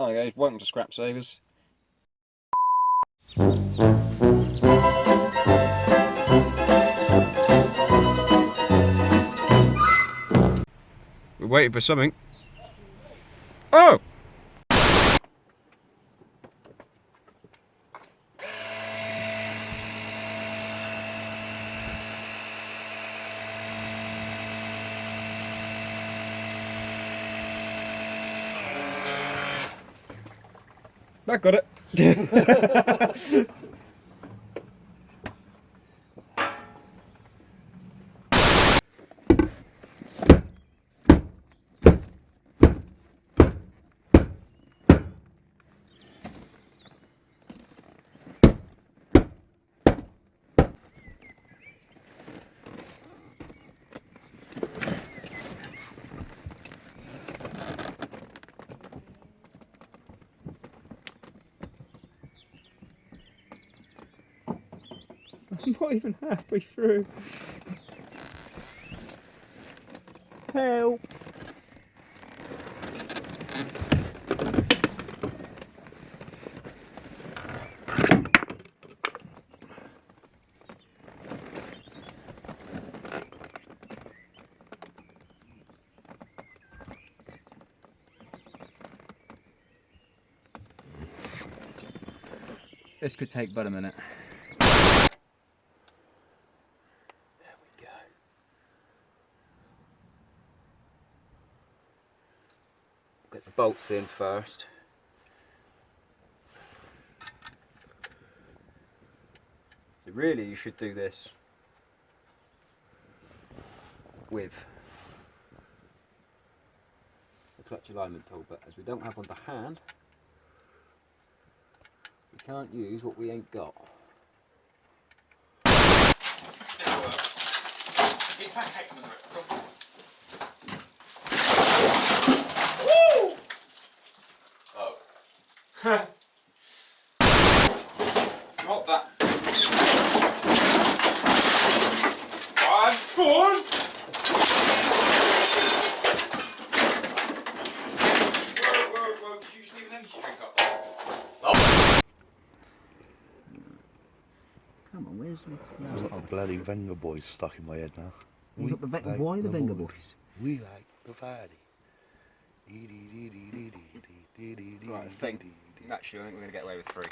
Hi guys, welcome to ScrapSavers. We're waiting for something. Oh! I got it. I'm not even halfway through. Help! This could take but a minute. Get the bolts in first. So really you should do this with the clutch alignment tool, but as we don't have one to hand, we can't use what we ain't got. Not that. Go on. Whoa, did you just leave an energy drink up there? Oh. Come on, where's the... I've got a bloody Venga boys stuck in my head now. You got the why the Venga boys? We like the party. Right, I think actually I think we're going to get away with 3.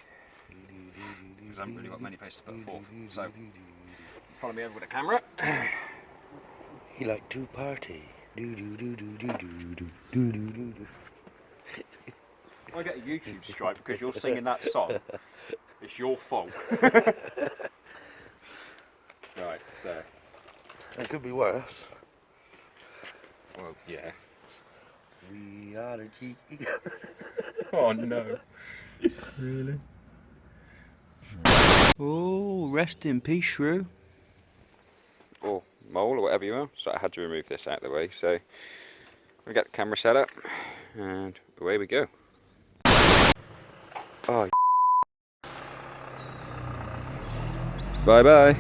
Because I haven't really got many places to put a 4th. So, follow me over with the camera. He like to party. I get a YouTube strike because you're singing that song. It's your fault. Right, so. It could be worse. Well, yeah. We are the cheeky. Oh no. Really? Oh, rest in peace, shrew. Or mole, or whatever you are. So I had to remove this out of the way. So we got the camera set up, and away we go. Oh. Bye bye.